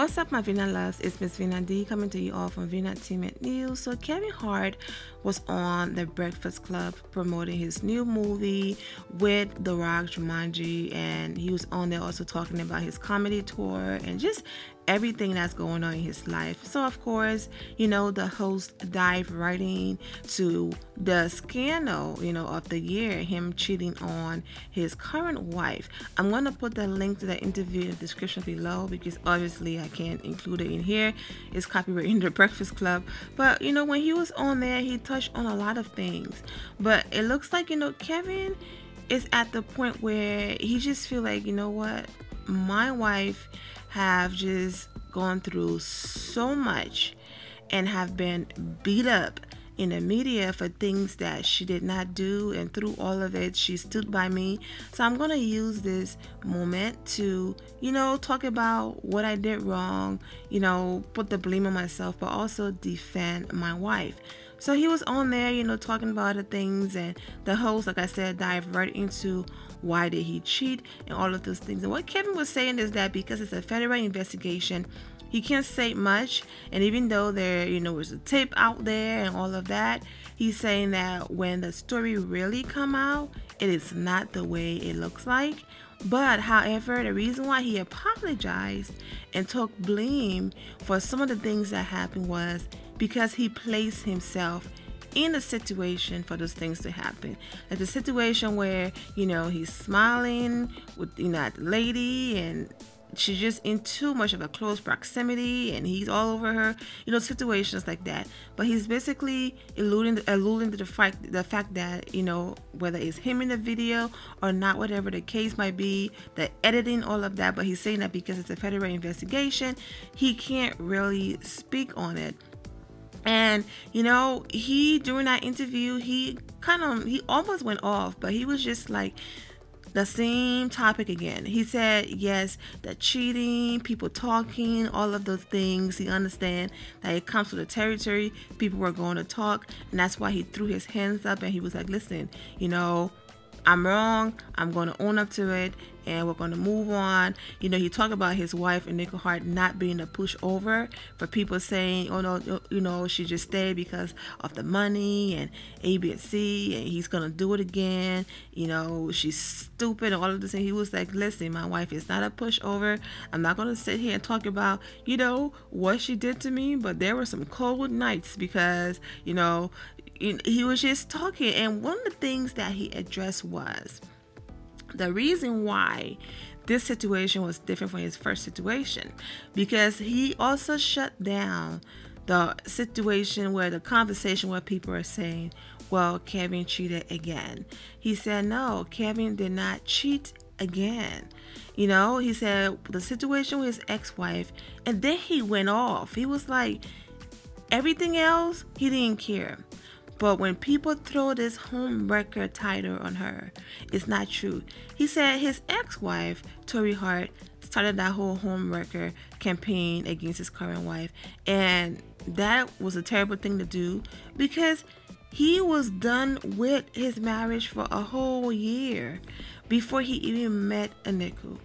What's up, my Vina loves? It's Miss Vina D coming to you all from Vina Entertainment News. So Kevin Hart was on The Breakfast Club promoting his new movie with The Rock, Jumanji, and he was on there also talking about his comedy tour and just everything that's going on in his life. So of course, the host dived right into the scandal, of the year, him cheating on his current wife. I'm going to put the link to the interview in the description below because obviously I can't include it in here. It's copyright in The Breakfast Club. But when he was on there, he touched on a lot of things. But it looks like, Kevin is at the point where he just feel like, what? My wife have just gone through so much and have been beat up in the media for things that she did not do, and through all of it she stood by me. So I'm gonna use this moment to talk about what I did wrong, put the blame on myself, but also defend my wife. So he was on there, talking about the things, and the host, like I said, dived right into why did he cheat and all of those things. And what Kevin was saying is that because it's a federal investigation, he can't say much. And even though there, was a tape out there and all of that, he's saying that when the story really come out, it is not the way it looks like. But however, the reason why he apologized and took blame for some of the things that happened was because he placed himself in a situation for those things to happen. Like the situation where, he's smiling with, at the lady and she's just in too much of a close proximity and he's all over her, situations like that. But he's basically alluding to the fact that, whether it's him in the video or not, whatever the case might be, the editing, all of that. But he's saying that because it's a federal investigation, he can't really speak on it. And he, during that interview, he almost went off, but he was just like the same topic again. He said, yes, the cheating, people talking, all of those things. He understand that it comes to the territory. People were going to talk, and that's why he threw his hands up and he was like, listen, I'm wrong. I'm going to own up to it, and we're going to move on. He talked about his wife, Eniko Hart, not being a pushover for people saying, oh no, she just stayed because of the money and A, B, and C, and he's going to do it again. She's stupid and all of this. And he was like, listen, my wife is not a pushover. I'm not going to sit here and talk about, what she did to me, but there were some cold nights because, he was just talking. And one of the things that he addressed was the reason why this situation was different from his first situation, because he also shut down the situation where the conversation where people are saying, well, Kevin cheated again. He said, no, Kevin did not cheat again. He said the situation with his ex-wife, and then he went off. He was like, everything else, he didn't care. But when people throw this homewrecker title on her, it's not true. He said his ex-wife, Torrei Hart, started that whole homewrecker campaign against his current wife. And that was a terrible thing to do because he was done with his marriage for a whole year before he even met Eniko.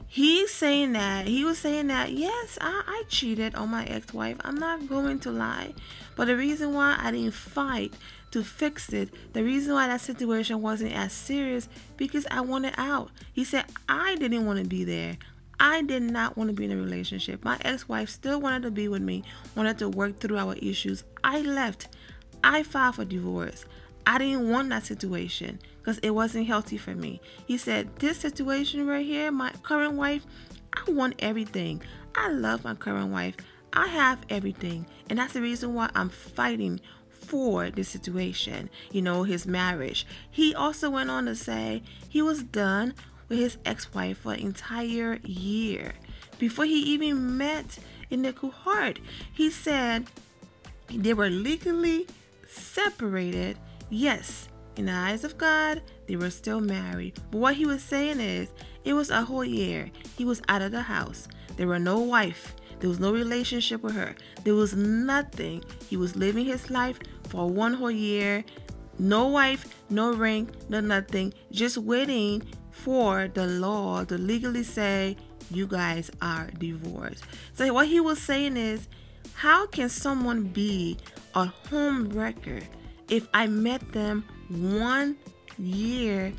He was saying that, yes, I cheated on my ex-wife. I'm not going to lie. But the reason why I didn't fight to fix it, the reason why that situation wasn't as serious, because I wanted out. He said, I didn't want to be there. I did not want to be in a relationship. My ex-wife still wanted to be with me, wanted to work through our issues. I left. I filed for divorce. I didn't want that situation because it wasn't healthy for me. He said, this situation right here, my current wife, I want everything. I love my current wife. I have everything. And that's the reason why I'm fighting for this situation, his marriage. He also went on to say he was done with his ex-wife for an entire year before he even met Eniko Hart. He said they were legally separated. Yes, in the eyes of God, they were still married. But what he was saying is, it was a whole year. He was out of the house. There were no wife. There was no relationship with her. There was nothing. He was living his life for one whole year. No wife, no ring, no nothing. Just waiting for the law to legally say, you guys are divorced. So what he was saying is, how can someone be a home wrecker if I met them 1 year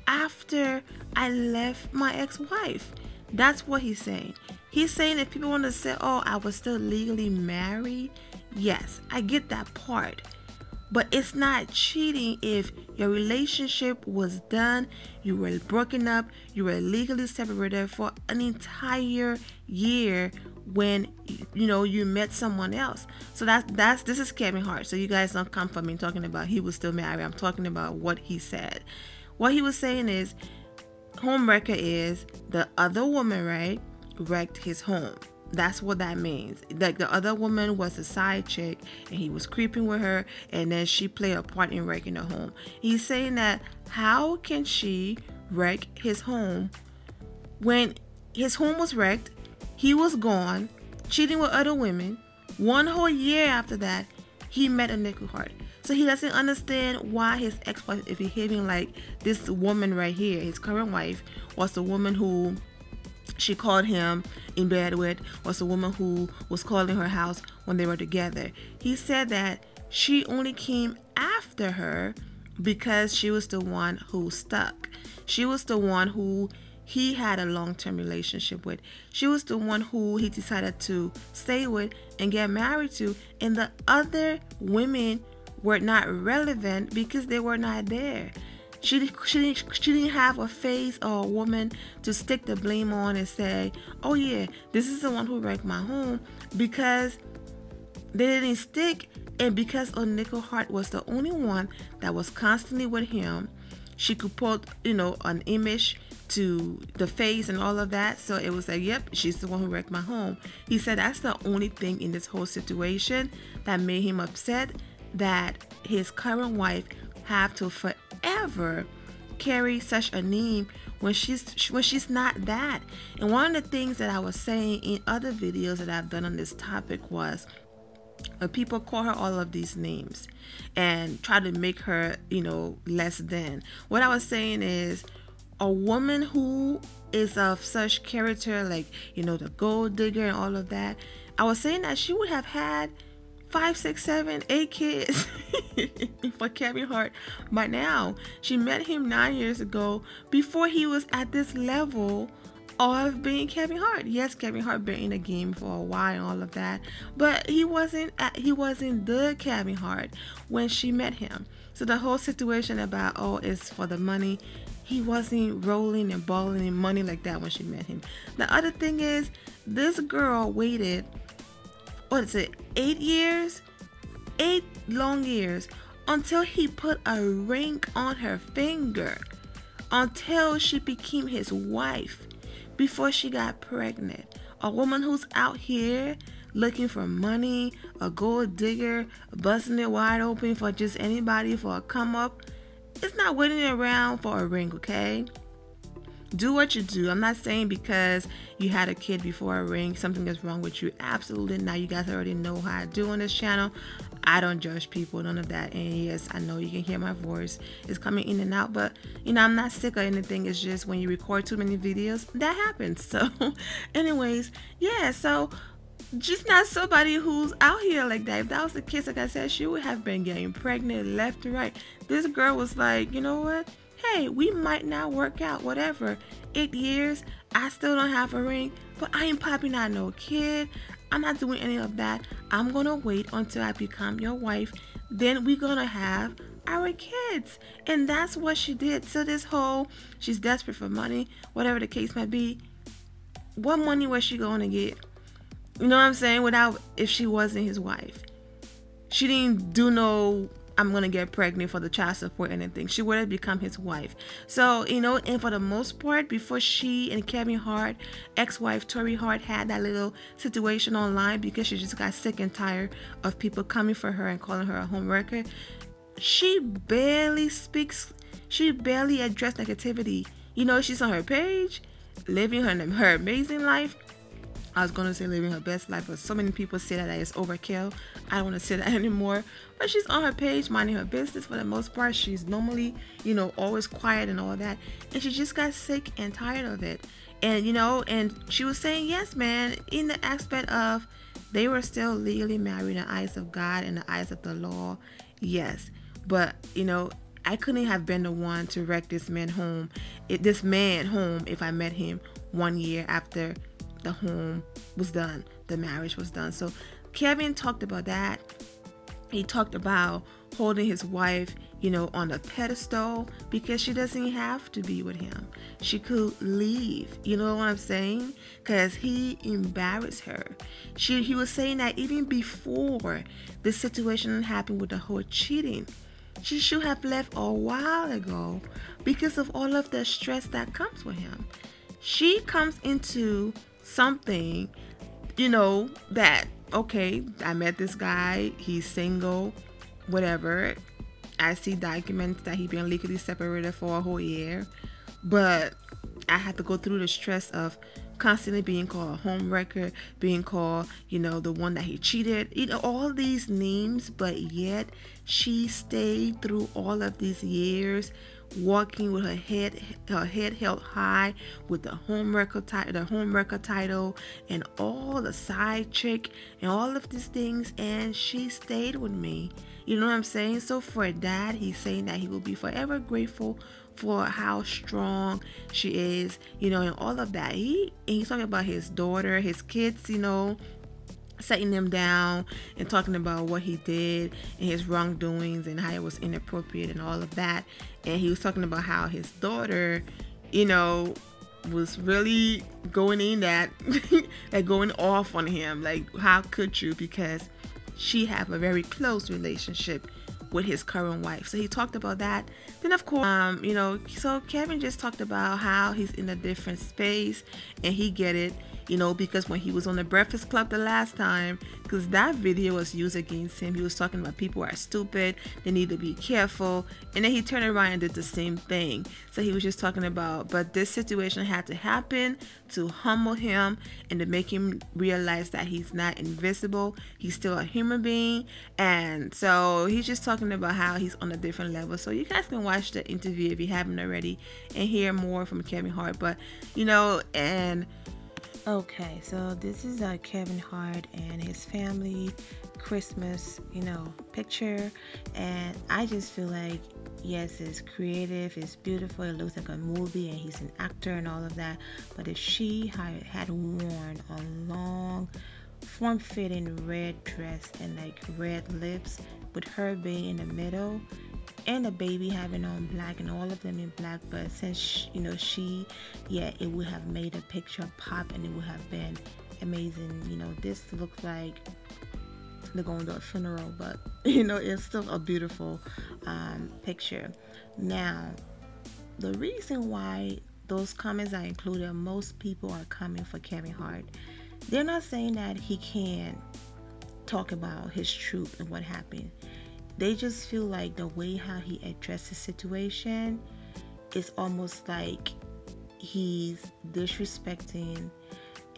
after I left my ex-wife? That's what he's saying. He's saying if people want to say, oh, I was still legally married, yes, I get that part. But it's not cheating if your relationship was done, you were broken up, you were legally separated for an entire year when you met someone else. So this is Kevin Hart. So you guys don't come for me talking about he was still married. I'm talking about what he said. What he was saying is, homewrecker is the other woman, right, wrecked his home. That's what that means. Like the other woman was a side chick and he was creeping with her, and then she played a part in wrecking the home. He's saying that how can she wreck his home when his home was wrecked, he was gone, cheating with other women. 1 whole year after that, he met Eniko Hart. So he doesn't understand why his ex-wife is behaving like this woman right here. His current wife was the woman who she called him in bed with, was the woman who was calling her house when they were together. He said that she only came after her because she was the one who stuck. She was the one who he had a long-term relationship with. She was the one who he decided to stay with and get married to. And the other women were not relevant because they were not there. She didn't have a face or a woman to stick the blame on and say, oh yeah, this is the one who wrecked my home, because they didn't stick. And because Eniko Hart was the only one that was constantly with him, she could put, an image to the face and all of that. So it was like, yep, she's the one who wrecked my home. He said that's the only thing in this whole situation that made him upset, that his current wife have to forever carry such a name when she's not that. And one of the things that I was saying in other videos that I've done on this topic was, people call her all of these names and try to make her, less than. What I was saying is, a woman who is of such character, like, the gold digger and all of that, I was saying that she would have had 5, 6, 7, 8 kids for Kevin Hart by now. She met him 9 years ago, before he was at this level of being Kevin Hart. Yes, Kevin Hart been in the game for a while and all of that, but he wasn't the Kevin Hart when she met him. So the whole situation about, oh, it's for the money, he wasn't rolling and balling in money like that when she met him. The other thing is, this girl waited, 8 years? 8 long years until he put a ring on her finger, until she became his wife, before she got pregnant. A woman who's out here looking for money, a gold digger, busting it wide open for just anybody for a come up, it's not waiting around for a ring, okay? Do what you do. I'm not saying because you had a kid before a ring, something is wrong with you. Absolutely not. You guys already know how I do on this channel. I don't judge people, none of that. And yes, I know you can hear my voice. It's coming in and out, but I'm not sick or anything. It's just when you record too many videos, that happens. So anyways, yeah, so just not somebody who's out here like that. If that was the case, like I said, she would have been getting pregnant left and right. This girl was like, you know what? Hey, we might not work out, whatever. 8 years, I still don't have a ring, but I ain't popping out no kid. I'm not doing any of that. I'm gonna wait until I become your wife. Then we're gonna have our kids. And that's what she did. So this whole, she's desperate for money, whatever the case might be, what money was she gonna get? You know what I'm saying? If she wasn't his wife. She didn't do no, I'm gonna get pregnant for the child support or anything. She would have become his wife. So, and for the most part, before she and Kevin Hart, ex-wife Torrei Hart, had that little situation online because she just got sick and tired of people coming for her and calling her a homewrecker, she barely speaks, she barely addressed negativity. She's on her page, living her amazing life. I was gonna say living her best life, but so many people say that it's overkill. I don't want to say that anymore. But she's on her page, minding her business for the most part. She's normally, always quiet and all that. And she just got sick and tired of it. And and she was saying, yes, man, in the aspect of they were still legally married in the eyes of God and the eyes of the law. Yes, but I couldn't have been the one to wreck this man home if I met him 1 year after the home was done, the marriage was done. So Kevin talked about that. He talked about holding his wife, on a pedestal because she doesn't have to be with him. She could leave. You know what I'm saying? Because he embarrassed her. He was saying that even before the situation happened with the whole cheating, she should have left a while ago because of all of the stress that comes with him. She comes into something, that, okay, I met this guy, he's single, whatever. I see documents that he's been legally separated for a whole year, but I had to go through the stress of constantly being called a home wrecker, being called, the one that he cheated, all these names, but yet she stayed through all of these years walking with her head held high with the home wrecker title and all the side chick and all of these things, and she stayed with me. You know what I'm saying? So for that, he's saying that he will be forever grateful for how strong she is, and all of that. He's talking about his daughter, his kids, setting them down and talking about what he did and his wrongdoings and how it was inappropriate and all of that. And he was talking about how his daughter, was really going in that like going off on him, like how could you, because she have a very close relationship with his current wife. So he talked about that. Then of course, so Kevin just talked about how he's in a different space and he get it, because when he was on the Breakfast Club the last time, because that video was used against him, he was talking about people are stupid, they need to be careful, and then he turned around and did the same thing. So he was just talking about, but this situation had to happen to humble him and to make him realize that he's not invisible, he's still a human being. And so he's just talking about how he's on a different level. So you guys can watch the interview if you haven't already and hear more from Kevin Hart. But and okay, so this is Kevin Hart and his family Christmas, picture, and I just feel like, yes, it's creative, it's beautiful, it looks like a movie, and he's an actor and all of that. But if she had worn a long, form-fitting red dress and like red lips, with her being in the middle, and the baby having on black and all of them in black, but since it would have made a picture pop and it would have been amazing. This looks like they're going to a funeral, but it's still a beautiful picture. Now, the reason why those comments are included, most people are coming for Kevin Hart. They're not saying that he can't talk about his truth and what happened. They just feel like the way how he addressed the situation is almost like he's disrespecting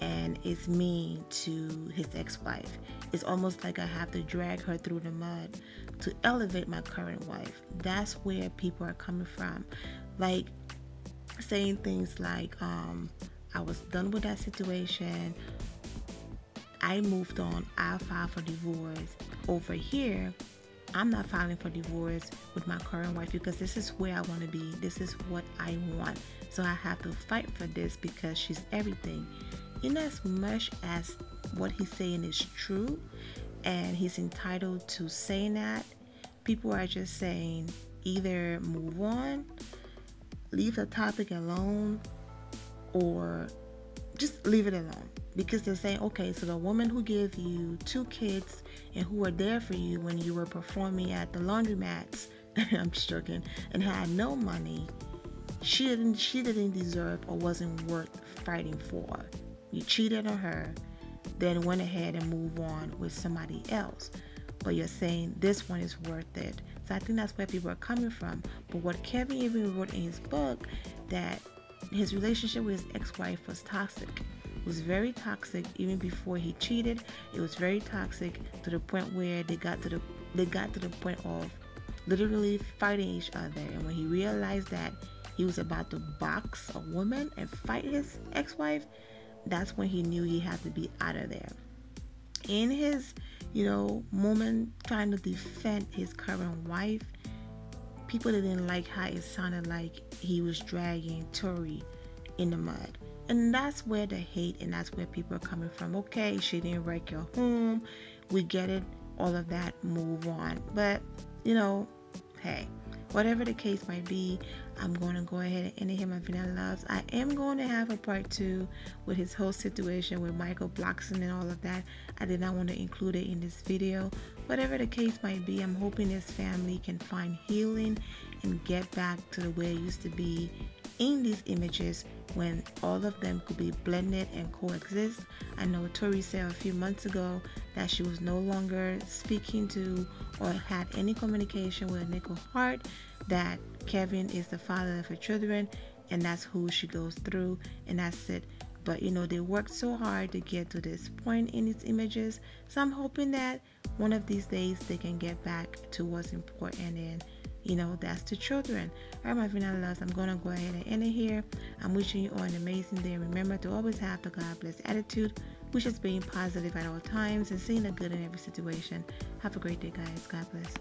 and is mean to his ex-wife. It's almost like I have to drag her through the mud to elevate my current wife. That's where people are coming from. Like saying things like, I was done with that situation, I moved on, I filed for divorce. Over here, I'm not filing for divorce with my current wife because this is where I want to be. This is what I want. So I have to fight for this because she's everything. In as much as what he's saying is true and he's entitled to saying that, people are just saying either move on, leave the topic alone, or just leave it alone. Because they're saying, okay, so the woman who gave you 2 kids and who were there for you when you were performing at the laundromats, I'm just joking, and had no money, she didn't deserve or wasn't worth fighting for. You cheated on her, then went ahead and moved on with somebody else. But you're saying this one is worth it. So I think that's where people are coming from. But what Kevin even wrote in his book, that his relationship with his ex-wife was toxic. was very toxic. Even before he cheated, it was very toxic to the point where they got to the point of literally fighting each other. And when he realized that he was about to box a woman and fight his ex-wife, that's when he knew he had to be out of there. In his, moment trying to defend his current wife, people didn't like how it sounded like he was dragging Torrei in the mud. And that's where the hate and that's where people are coming from. Okay, she didn't wreck your home. We get it. All of that, move on. But, hey, whatever the case might be, I'm going to go ahead and end him on Vanilla Loves. I am going to have a part 2 with his whole situation with Michael Blockson and all of that. I did not want to include it in this video. Whatever the case might be, I'm hoping his family can find healing and get back to the way it used to be in these images when all of them could be blended and coexist. I know Torrei said a few months ago that she was no longer speaking to or had any communication with Eniko Hart, that Kevin is the father of her children and that's who she goes through and that's it. But they worked so hard to get to this point in these images, so I'm hoping that one of these days they can get back to what's important, and that's the children. Alright, my Vanilla Loves, I'm gonna go ahead and end it here. I'm wishing you all an amazing day. Remember to always have the God bless attitude, which is being positive at all times and seeing the good in every situation. Have a great day, guys. God bless.